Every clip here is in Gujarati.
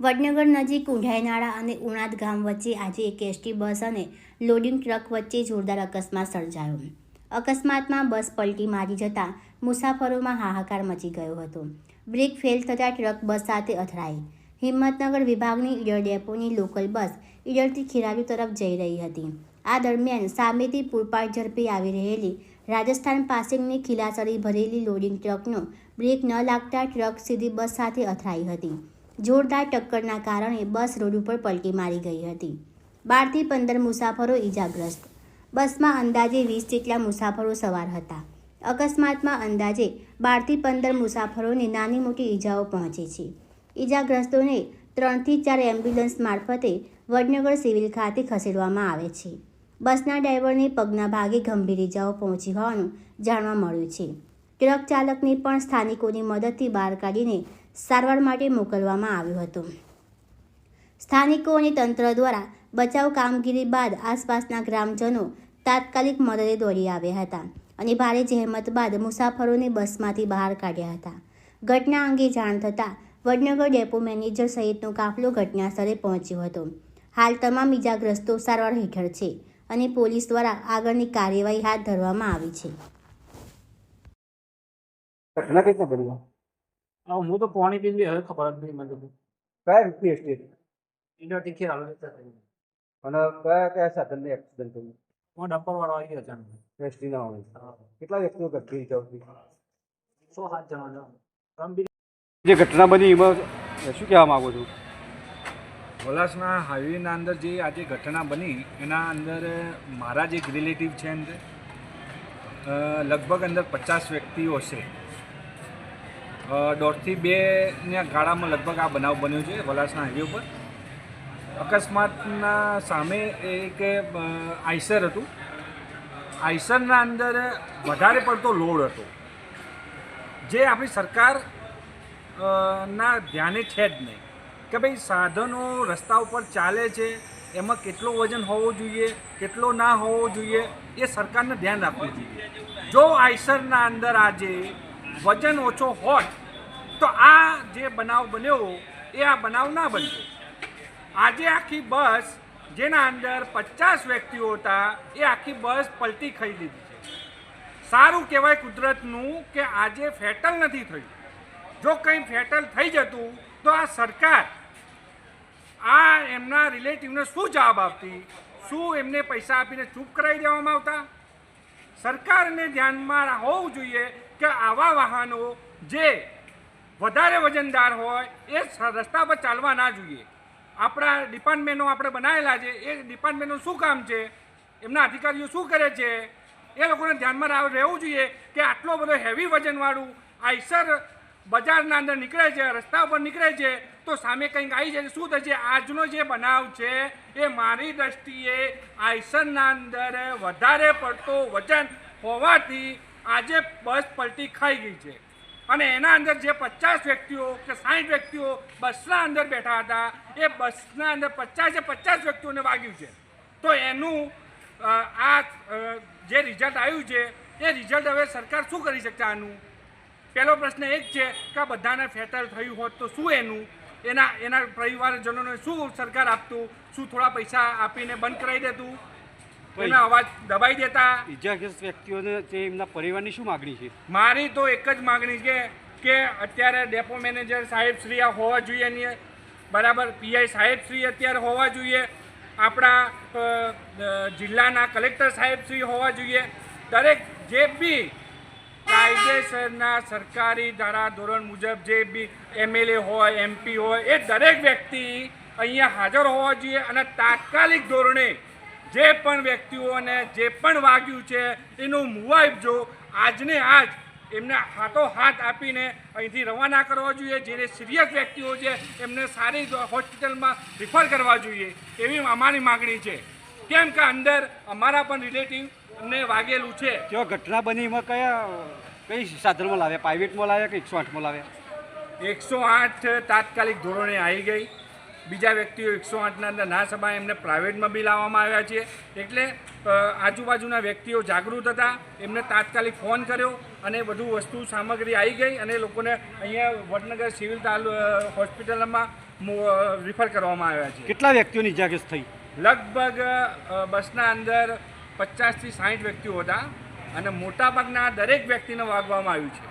વડનગર નજીક કુંઢાઈનાળા અને ઉણાદ ગામ વચ્ચે આજે એક એસટી બસ અને લોડિંગ ટ્રક વચ્ચે જોરદાર અકસ્માત સર્જાયો. અકસ્માતમાં બસ પલટી મારી જતાં મુસાફરોમાં હાહાકાર મચી ગયો હતો. બ્રેક ફેલ થતાં ટ્રક બસ સાથે અથડાઈ. હિંમતનગર વિભાગની ઈડર ડેપોની લોકલ બસ ઈડરથી ખીરાલુ તરફ જઈ રહી હતી. આ દરમિયાન સામેથી પૂરપાટ ઝડપે આવી રહેલી રાજસ્થાન પાસિંગની ખીલાસરી ભરેલી લોડિંગ ટ્રકનો બ્રેક ન લાગતા ટ્રક સીધી બસ સાથે અથડાઈ હતી. જોરદાર ટક્કરના કારણે બસ રોડ ઉપર પલટી મારી ગઈ હતી. 12 થી 15 મુસાફરો ઈજાગ્રસ્ત. બસમાં અંદાજે 20 જેટલા મુસાફરો સવાર હતા. અકસ્માતમાં અંદાજે 12 થી 15 મુસાફરોને નાની મોટી ઈજાઓ પહોંચી છે. ઈજાગ્રસ્તોને 3 થી 4 એમ્બ્યુલન્સ મારફતે વડનગર સિવિલ ખાતે ખસેડવામાં આવે છે. બસના ડ્રાઈવરને પગના ભાગે ગંભીર ઈજાઓ પહોંચી હોવાનું જાણવા મળ્યું છે. ટ્રક ચાલકને પણ સ્થાનિકોની મદદથી બહાર કાઢીને સારવાર માટે મોકલવામાં આવ્યો હતો. સ્થાનિકો અને તંત્ર દ્વારા બચાવ કામગીરી બાદ આસપાસના ગ્રામજનો તાત્કાલિક મદદે દોડી આવ્યા હતા અને ભારે જહેમત બાદ મુસાફરોને બસમાંથી બહાર કાઢ્યા હતા. ઘટના અંગે જાણ થતાં વડનગર ડેપો મેનેજર સહિતનો કાફલો ઘટનાસ્થળે પહોંચ્યો હતો. હાલ તમામ ઈજાગ્રસ્તો સારવાર હેઠળ છે અને પોલીસ દ્વારા આગળની કાર્યવાહી હાથ ધરવામાં આવી છે. घटना कितना बढ़िया હું તો પાણી પીને હવે ખબર જ નહીં મને क्या व्यक्ति एस्टेट ઇન્ડર થી ખેરાલુ રહેતા અને કયા સાધનને એક્સિડન્ટ થયું હું ડમ્પર વાળો આવી અચાનક એસટી ના હોય કેટલા વ્યક્તિઓ ગંભીર ઇજાઓથી 107 જણા ગંભીર. જે ઘટના બની એમાં શું કહેવા માંગો છો? વલાસના હાઈવેના અંદર જે આજે ઘટના બની એના અંદર મારા જે એક રિલેટિવ છે અંદર લગભગ અંદર 50 વ્યક્તિઓ હશે. 1.5 થી 2ના ગાળામાં લગભગ આ બનાવ બન્યો છે વલાસના હાઈવે ઉપર. અકસ્માતના સામે એક આઈસર હતું. આઈસરના અંદર વધારે પડતો લોડ હતો જે આપણી સરકાર ના ધ્યાને છે જ નહીં કે ભાઈ સાધનો રસ્તા ઉપર ચાલે છે એમાં કેટલો વજન હોવો જોઈએ કેટલો ના હોવો જોઈએ એ સરકારને ધ્યાન રાખવું જોઈએ. જો આઈસરના અંદર આજે વજન ઓછો હોત તો આ જે બનાવ બન્યો એ આ બનાવ ના બનતો. આજે આખી બસ જેના અંદર 50 વ્યક્તિઓ હતા એ આખી બસ પલટી ખાઈ લીધી છે. સારું કહેવાય કુદરતનું કે આજે ફેટલ નથી થયું. જો કંઈ ફેટલ થઈ જતું તો આ સરકાર આ એમના રિલેટિવને શું જવાબ આપતી? શું એમને પૈસા આપીને ચૂપ કરાવી દેવામાં આવતા? સરકારને ધ્યાનમાં હોવું જોઈએ કે આવા વાહનો જે વધારે વજનદાર હોય એ રસ્તા પર ચાલવા ના જોઈએ. આપણા ડિપાર્ટમેન્ટો આપણે બનાવેલા છે એ ડિપાર્ટમેન્ટનું શું કામ છે? એમના અધિકારીઓ શું કરે છે? એ લોકોને ધ્યાનમાં રહેવું જોઈએ કે આટલો બધો હેવી વજનવાળું આઈસર બજારના અંદર નીકળે છે, રસ્તા ઉપર નીકળે છે તો સામે કંઈક આવી જાય શું થશે? આજનો જે બનાવ છે એ મારી દ્રષ્ટિએ આઈસરના અંદર વધારે પડતો વજન હોવાથી આજે બસ પલટી ખાઈ ગઈ છે અને એના અંદર જે 50 વ્યક્તિઓ કે 60 વ્યક્તિઓ બસના અંદર બેઠા હતા એ બસના અંદર 50 વ્યક્તિઓને વાગ્યું છે. તો એનું આ જે રિઝલ્ટ આવ્યું છે એ રિઝલ્ટ હવે સરકાર શું કરી શકશે? આનું પહેલો પ્રશ્ન એક છે કે બધાને ફેટલ થયું હોત તો શું એના પરિવારજનોને શું સરકાર આપતું? શું થોડા પૈસા આપીને બંધ કરાવી દેતું? એના અવાજ દબાઈ દેતા? ઇજાગ્રસ્ત વ્યક્તિઓને તે એમના પરિવારની શું માગણી છે? મારી તો એક જ માગણી છે કે અત્યારે ડેપો મેનેજર સાહેબ શ્રી આ હોવા જોઈએ એની બરાબર, પીઆઈ સાહેબ શ્રી અત્યારે હોવા જોઈએ, આપણા જિલ્લાના કલેક્ટર સાહેબ શ્રી હોવા જોઈએ. દરેક જે બી કાયદેસરના સરકારી ધારા ધોરણ મુજબ જે બી એમએલએ હોય એમપી હોય એ દરેક વ્યક્તિ અહીંયા હાજર હોવા જોઈએ અને તાત્કાલિક ધોરણે જે પણ વ્યક્તિઓને જે પણ વાગ્યું છે એનું મુઆવજો આજને આજ એમને હાથો હાથ આપીને અહીંથી રવાના કરવા જોઈએ. જે સિરિયસ વ્યક્તિઓ છે એમને સારી હોસ્પિટલમાં રિફર કરવા જોઈએ એવી અમારી માગણી છે. કેમ કે અંદર અમારા પણ રિલેટિવને વાગેલું છે. જો ઘટના બની એમાં કઈ સાધનમાં લાવ્યા? પ્રાઇવેટમાં લાવ્યા કે 108માં લાવ્યા? 108 તાત્કાલિક ધોરણે આવી ગઈ. બીજા વ્યક્તિઓ 108ના અંદર ના સભાએ એમને પ્રાઇવેટમાં બી લાવવામાં આવ્યા છે. એટલે આજુબાજુના વ્યક્તિઓ જાગૃત હતા, એમને તાત્કાલિક ફોન કર્યો અને બધું વસ્તુ સામગ્રી આવી ગઈ અને લોકોને અહીંયા વડનગર સિવિલ હોસ્પિટલમાં રિફર કરવામાં આવ્યા છે. કેટલા વ્યક્તિઓની ઇજાગ્રસ્ત થઈ? લગભગ બસના અંદર 50થી 60 વ્યક્તિઓ હતા અને મોટાભાગના દરેક વ્યક્તિને વાગવામાં આવ્યું છે.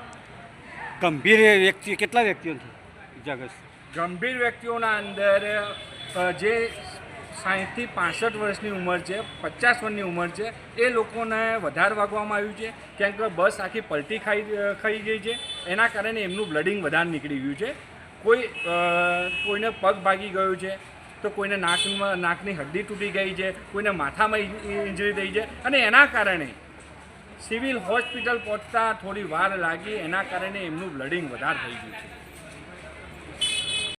ગંભીર વ્યક્તિ કેટલા વ્યક્તિઓથી ઇજાગ્રસ્ત? ગંભીર વ્યક્તિઓના અંદર જે 60થી 65 વર્ષની ઉંમર છે, 50 વર્ષની ઉંમર છે, એ લોકોને વધારે વાગવામાં આવ્યું છે, કેમ કે બસ આખી પલટી ખાઈ ગઈ છે. એના કારણે એમનું બ્લડિંગ વધારે નીકળી ગયું છે. કોઈને પગ ભાગી ગયો છે, તો કોઈને નાકની હડ્ડી તૂટી ગઈ છે, કોઈને માથામાં ઇન્જરી થઈ છે અને એના કારણે સિવિલ હોસ્પિટલ પહોંચતા થોડી વાર લાગી. એના કારણે એમનું બ્લડિંગ વધારે થઈ ગયું છે.